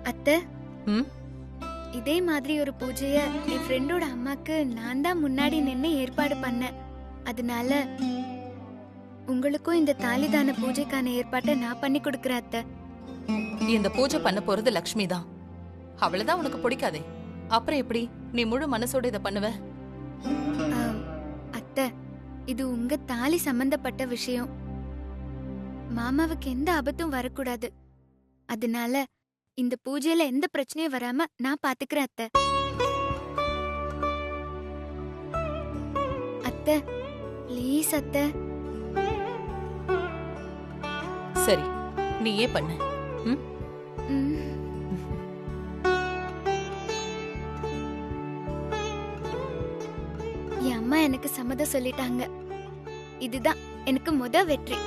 அத்தை, ம் இதே மாதிரி ஒரு பூஜைய என் ஃப்ரெண்டோட அம்மாக்கு நான் தான் முன்னாடி நின்னு ஏற்பாடு பண்ணேன். அதனால உங்களுக்கும் இந்த தாலிதான பூஜைக்கான ஏற்பாட்டை நான் பண்ணி கொடுக்கறேன் அத்தை. இந்த பூஜை பண்ண போறது லக்ஷ்மி தான். அவளதான் உனக்கு பிடிக்காதே, அப்புறம் எப்படி நீ முழு மனசோட இத பண்ணுவ? அத்தை, இது உங்க தாலி சம்பந்தப்பட்ட விஷயம். மாமாவுக்கு எந்த ஆபத்தும் வரக்கூடாது. அதனால இந்த பூஜையில எந்த பிரச்சனையும் வராம நான் பாத்துக்கிறேன் அத்தை. அத்தை, ப்ளீஸ் அத்தை. சரி, நீயே பண்ணு. ம் என் அம்மா எனக்கு சம்மதம் சொல்லிட்டாங்க. இதுதான் எனக்கு முத வெற்றி.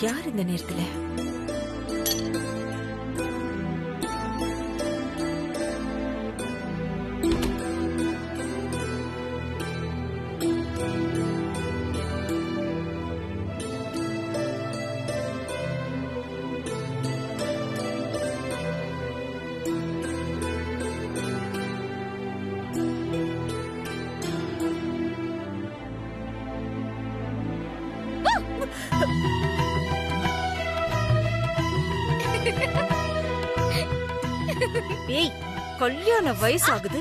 யார் இந்த நேரத்துல? ஏய், கல்யாண வயசு ஆகுது.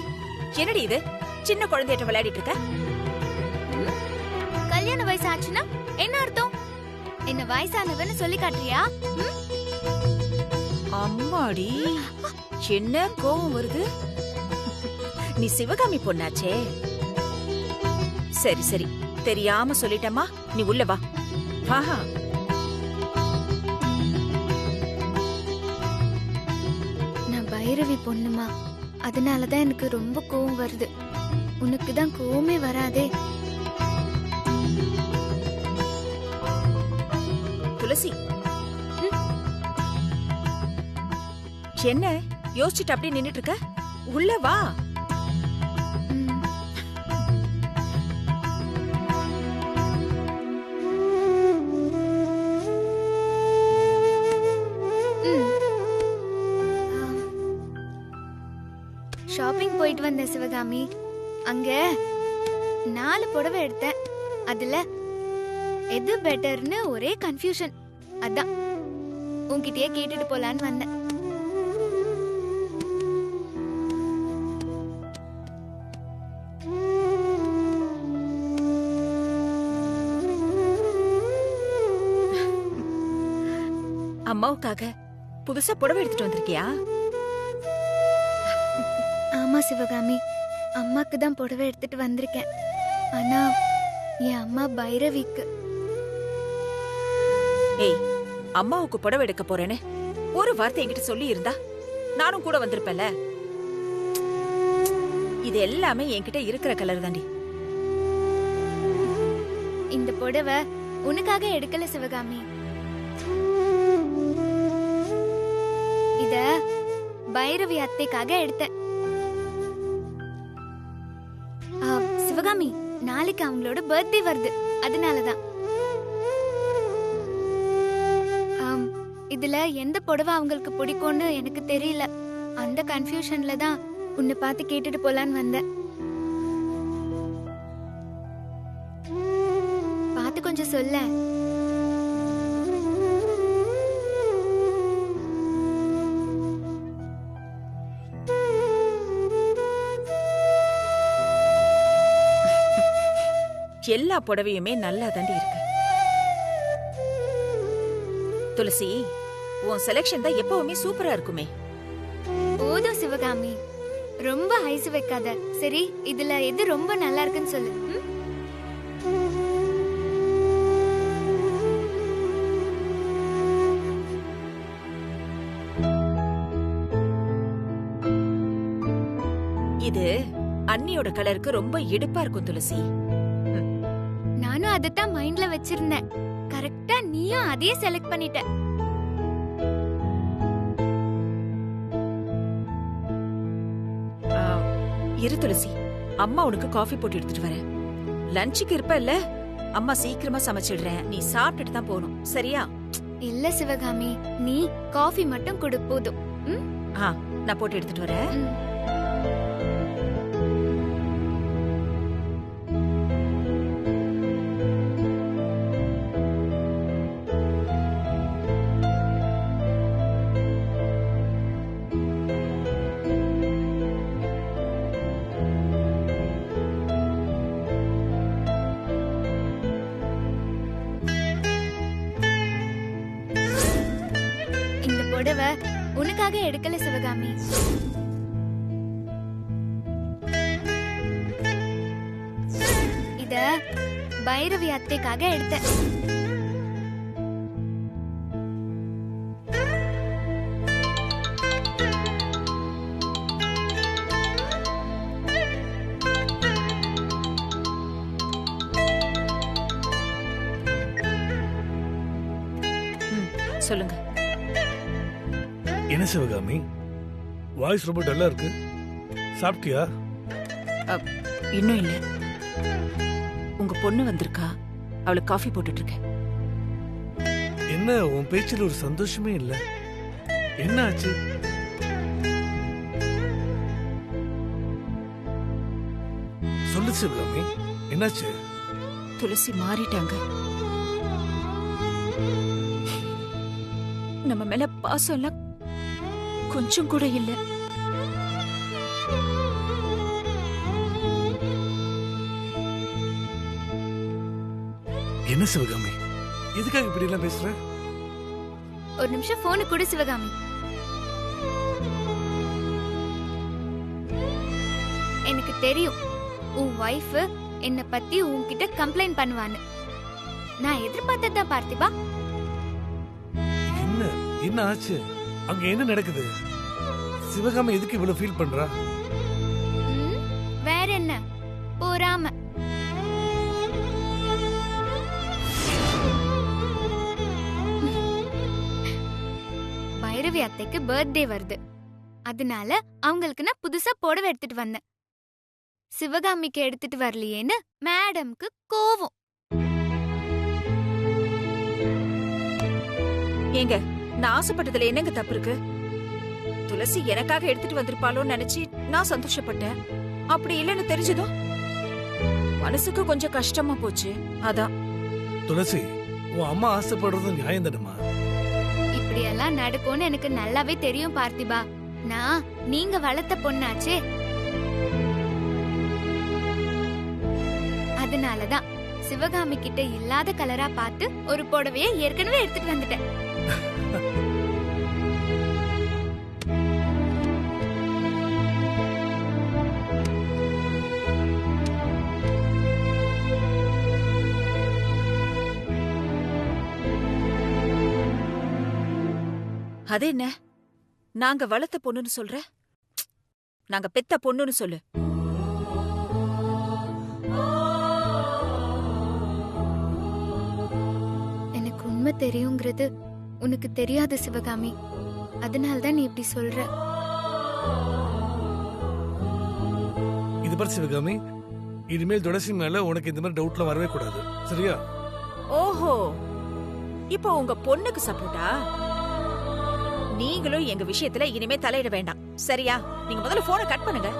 என்னடி இது? சின்ன குழந்தைகிட்ட விளையாடிட்டு இருக்க? கல்யாண வயசு ஆச்சுன்னா என்ன அர்த்தம்? என்ன வயசானவன்னு சொல்லி காட்டுறியா? அம்மாடி, என்ன கோவம் வருது? நீ சிவகாமி பொண்ணாச்சே. சரி சரி, தெரியாம சொல்லிட்டேம்மா. நீ உள்ள வா. ஆஹா, பைரவி பொண்ணுமா, அதனாலதான் எனக்கு ரொம்ப கோவம் வருது. உனக்கு தான் கோவமே வராதே. துளசி, என்ன யோசிச்சுட்டு அப்படியே நின்னுட்டு இருக்க? உள்ள வா. ஷாப்பிங் போயிட்டு வந்தேன் சிவகாமி. அங்க 4 புடவை எடுத்தேன். அதுல எது பெட்டர்னு ஒரே கன்ஃபியூஷன். அதான் உன்கிட்டயே கேட்டுட்டு போலான்னு வந்தேன். அம்மாவுக்காக புதுசா புடவை எடுத்துட்டு வந்திருக்கியா? ஆமா சிவகாமி, அம்மாக்கு தான் புடவை எடுத்துட்டு வந்திருக்கேன். ஆனா என் அம்மா பைரவிக்கு. ஏய், அம்மாவுக்கு புடவை எடுக்க போறேன்னு ஒரு வார்த்தை என்கிட்ட சொல்லி இருந்தா நானும் கூட வந்திருப்பேன்ல. இது எல்லாமே என்கிட்ட இருக்கிற கலர் தாண்டி. இந்த புடவை உனக்காக எடுக்கல சிவகாமி. இத பைரவி அத்தைக்காக எடுத்தேன். சிவகாமி, நாளைக்கு அவங்களோட பர்த்டே வருது. அதனாலதான். இதுல எந்த புடவை அவங்களுக்கு பிடிக்கும்னு எனக்கு தெரியல. அந்த கன்ஃபியூஷன்ல தான் உன்னை பார்த்து கேட்டுட்டு போலான்னு வந்தேன். பார்த்து கொஞ்சம் சொல்ல. எல்லா புடவையுமே நல்லா தாண்டி இருக்கு. துளசி, உன் செலக்ஷன் தான் எப்பவுமே சூப்பரா இருக்குமே. போதும் சிவகாமி, ரொம்ப ஐஸ் வைக்காத. சரி, இதுல எது ரொம்ப நல்லா இருக்குன்னு சொல்லு. ம்? இது அண்ணியோட கலருக்கு ரொம்ப எடுப்பா இருக்கும் துளசி. நானும் அதத்தான் மைண்ட்ல வச்சிருந்தேன். கரெக்டா நீயும் அதையே செலக்ட் பண்ணிட்ட. ஆ, இரு துளசி, அம்மா உனக்கு காஃபி போட்டு எடுத்துட்டு வரேன். லஞ்சுக்கு இருப்ப இல்ல, அம்மா சீக்கிரமா சமைச்சிடுறேன். நீ சாப்பிட்டுட்டு தான் போகணும், சரியா? இல்ல சிவகாமி, நீ காஃபி மட்டும் கொடு போதும். ம்? நான் போட்டு எடுத்துட்டு வரேன். ம். இந்த புடவை உனக்காக எடுக்கல சிவகாமி. இத பைரவி அத்தைக்காக எடுத்தேன். சொல்லுங்க. என்ன சிவகாமி, வாய்ஸ் ரொம்ப டல்லா இருக்கு. சாப்பிட்டியா? இன்னும் இல்ல. உங்க பொண்ணு வந்திருக்கா, அவளுக்கு காஃபி போட்டுட்டு இருக்கேன். என்ன உன் பேச்சில் ஒரு சந்தோஷமே இல்ல, என்ன ஆச்சு? சொல்லு சிவகாமி, என்னாச்சு? துளசி மாறிட்டாங்க. நம்ம மேல பாசம் எல்லாம் கொஞ்சம் கூட இல்ல. என்ன சிவகாமி, எதுக்காக இப்படி எல்லாம் பேசுற? ஒரு நிமிஷம் போனு கொடு சிவகாமி. எனக்கு தெரியும் உன் வைஃப் என்ன பத்தி உன்கிட்ட கம்ப்ளைண்ட் பண்ணுவான்னு. நான் எதிர்பார்த்ததான் பார்த்திபா. என்ன என்ன ஆச்சு? அங்க என்ன நடக்குது? சிவகாமி எதுக்கு இவ்வளவு ஃபீல் பண்றா? வேற என்ன, போராம. பைரவி அத்தைக்கு பர்த்டே வருது, அதனால அவங்களுக்கு நான் புதுசா புடவை எடுத்துட்டு வந்தேன். சிவகாமிக்கு எடுத்துட்டு வரலையேன்னு மேடம்க்கு கோவம். ஏங்க, நான் ஆசைப்பட்டதுல என்னங்க தப்பு இருக்கு? துளசி எனக்காக எடுத்துட்டு வந்திருப்பாளோன்னு நினைச்சு நான் சந்தோஷப்பட்டேன். அப்படி இல்லைன்னு தெரிஞ்சதும் மனசுக்கு கொஞ்சம் கஷ்டமா போச்சு, அதான். துளசி, உன் அம்மா ஆசைப்படுறது நியாயம் தானமா? இப்படி எல்லாம் நடக்கும்னு எனக்கு நல்லாவே தெரியும் பார்த்திபா. நான் நீங்க வளர்த்த பொண்ணாச்சே, அதனாலதான் சிவகாமி கிட்ட இல்லாத கலரா பார்த்து ஒரு புடவைய ஏற்கனவே எடுத்துட்டு வந்துட்டேன். அது என்ன, நாங்க வளர்த்த பொண்ணுன்னு சொல்ற? நாங்க பெத்த பொண்ணுன்னு சொல்லு. எனக்கு உண்மை தெரியுங்கிறது உனக்கு தெரியாது சிவகாமி, அதனால்தான் நீ இப்படி சொல்ற. இது பாரு சிவகாமி, இனிமேல் துளசி மேல உனக்கு இந்த மாதிரி டவுட்லாம் வரவே கூடாது, சரியா? ஓஹோ, இப்போ உங்க பொண்ணுக்கு சப்போர்ட்டா? நீங்களும் எங்க விஷயத்துல இனிமே தலையிட வேண்டாம், சரியா? நீங்க முதல்ல போனை கட் பண்ணுங்க.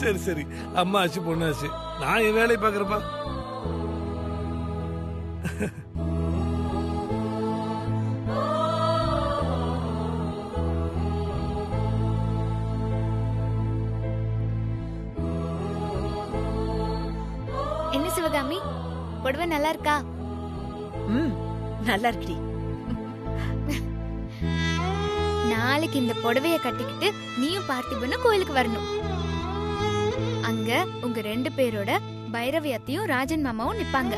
சரி சரி, அம்மா ஆச்சு பொண்ணாச்சு, நான் என் வேலையை பாக்குறப்பா. என்ன சிவகாமி, புடவை நல்லா இருக்கா? நல்லா இருக்குடி. நாளைக்கு இந்த புடவைய கட்டிக்கிட்டு நீயும் பார்த்திபனும் கோயிலுக்கு வரணும். அங்க உங்க 2 பேரோட பைரவி அத்தையும் ராஜன் மாமாவும் நிப்பாங்க.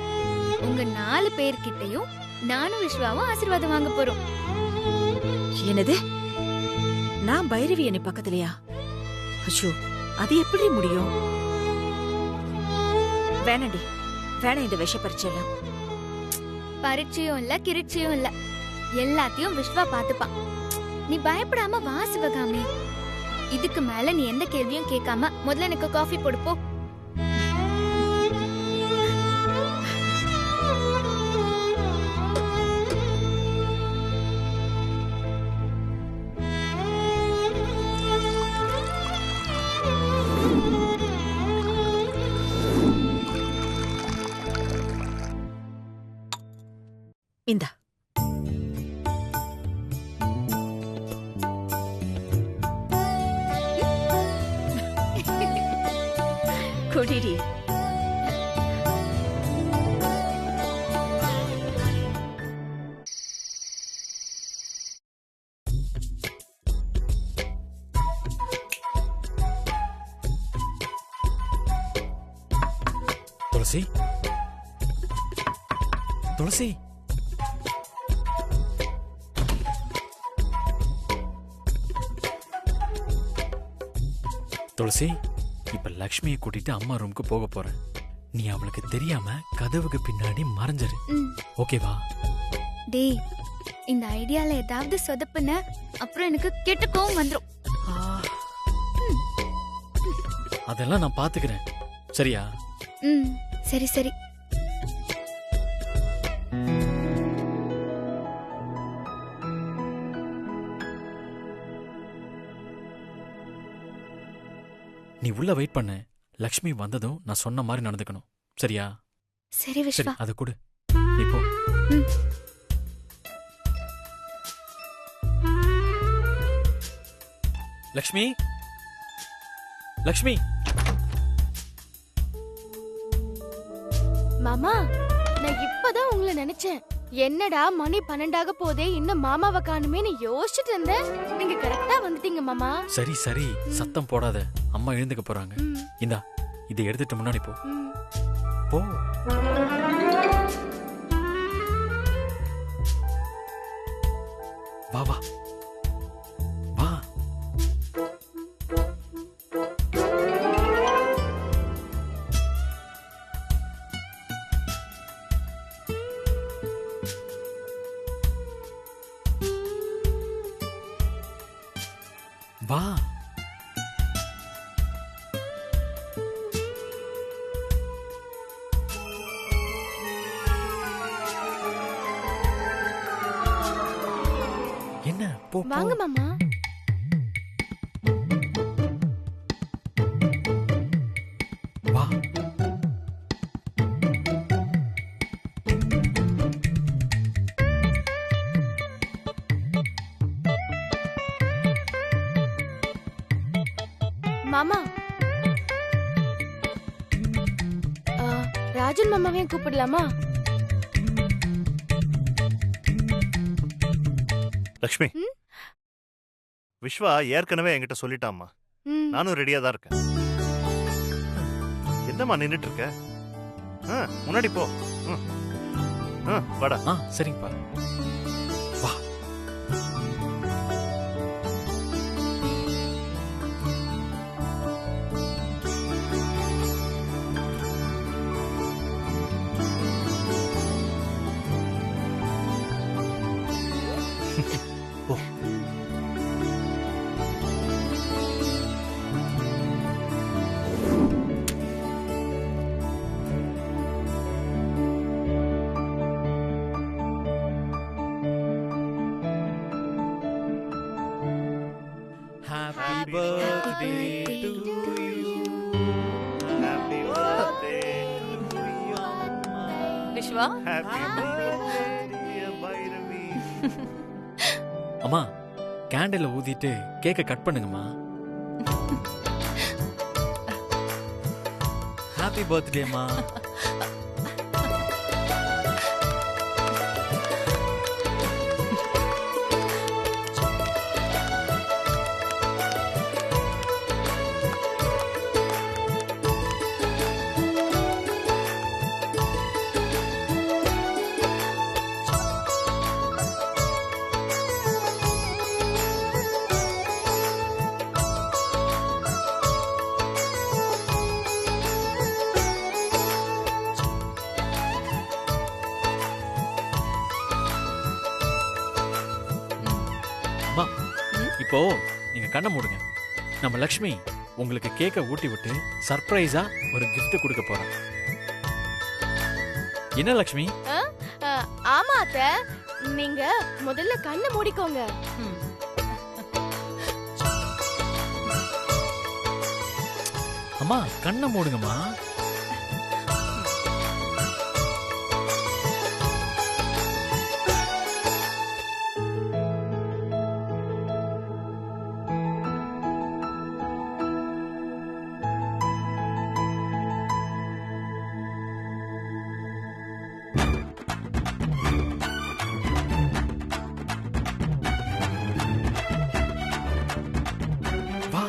உங்க 4 பேர்கிட்டயும் நானும் விஸ்வாவும் ஆசீர்வாதம் வாங்க போறோம். என்னது, நான் பைரவி அண்ணி பக்கத்துலயா? ஐயோ, அது எப்படி முடியும்? வேணாண்டி, வேணாம் இந்த விஷ பரீட்சையெல்லாம். பரீட்சையும் இல்ல கிரிட்சையும் இல்ல, எல்லாத்தையும் விஸ்வா பாத்துப்பான். நீ பயப்படாம வா சிவகாமி. இதுக்கு மேல நீ எந்த கேள்வியும் கேட்காம முதல்ல எனக்கு காஃபி போடுப்போ. இந்தா. குடிடி. துளசி, துளசி, துளசி, இப்ப லக்ஷ்மியை கூட்டிட்டு அம்மா ரூமுக்கு போக போறேன். நீ அவளுக்கு தெரியாம கதவுக்கு பின்னாடி மறைஞ்சிரு. ஓகேவா? டேய், இந்த ஐடியால ஏதாவது சொதப்புன அப்புறம் எனக்கு கெட்ட கோவம் வந்துரும். அதெல்லாம் நான் பாத்துக்கிறேன், சரியா? சரி சரி. நீ உள்ள வெயிட் பண்ண. லக்ஷ்மி வந்ததும் நான் சொன்ன மாதிரி நடந்துக்கணும், சரியா? சரி சரி, விஸ்வா. அதை கொடு. நீ போ. லக்ஷ்மி, லக்ஷ்மி. மாமா, நான் இப்பதான் உங்களை நினைச்சேன். என்னடா மணி 12 போதே இன்னும் மாமாவை காணுமேன்னு யோசிச்சுட்டு இருந்தேன். நீங்க கரெக்டா வந்துட்டீங்க மாமா. சரி சரி, சத்தம் போடாத, அம்மா எழுந்துக்க போறாங்க. இந்தா, இதை எடுத்துட்டு முன்னாடி போ. போ. வா வா வா. வா. என்ன? போ போ. வாங்க மாமா. வா. மாமா, ராஜன் மாமாவையும் கூப்பிடலாமா? லக்ஷ்மி, விஸ்வா ஏற்கனவே என்கிட்ட சொல்லிட்டாம்மா. நானும் ரெடியா தான் இருக்கேன். என்னம்மா நின்னுட்டு இருக்க? முன்னாடி போ. வாடா. சரிங்கப்பா. வா. போ. Happy birthday to you. Happy birthday to you. Vishwa, Happy birthday dear Bhairavi. அம்மா, கேண்டில ஊதிட்டு கேக்க கட் பண்ணுங்கம்மா. ஹாப்பி பர்த்டேம்மா. இப்போ நீங்க கண்ணை மூடுங்க. நம்ம லக்ஷ்மி உங்களுக்கு கேக்க ஊட்டி விட்டு சர்ப்ரைஸா ஒரு gift கொடுக்க போறோம். என்ன லக்ஷ்மி? ஆமா அத்தை, நீங்க முதல்ல கண்ணை மூடிக்கோங்க. அம்மா கண்ணை மூடுங்கம்மா. வா.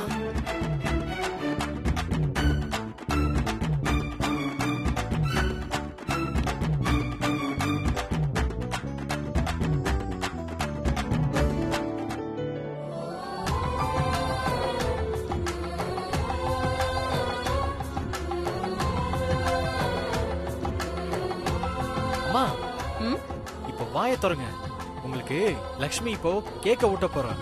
அம்மா இப்போ வாயை திறங்க. உங்களுக்கு லக்ஷ்மி இப்போ கேக்க ஊட்ட போறோம்.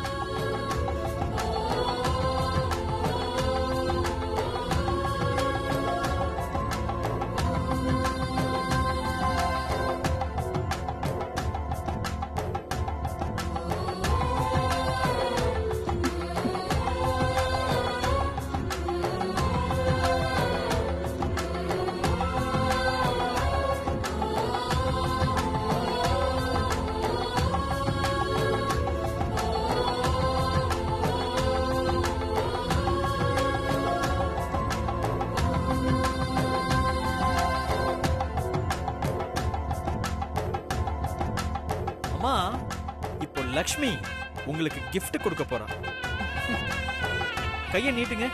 அம்மா இப்போ லக்ஷ்மி உங்களுக்கு gift கொடுக்க போறான். கையை நீட்டுங்க.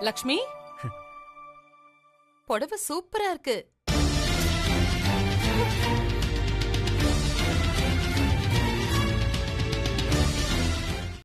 லக்ஷ்மி, புடவை சூப்பரா இருக்கு.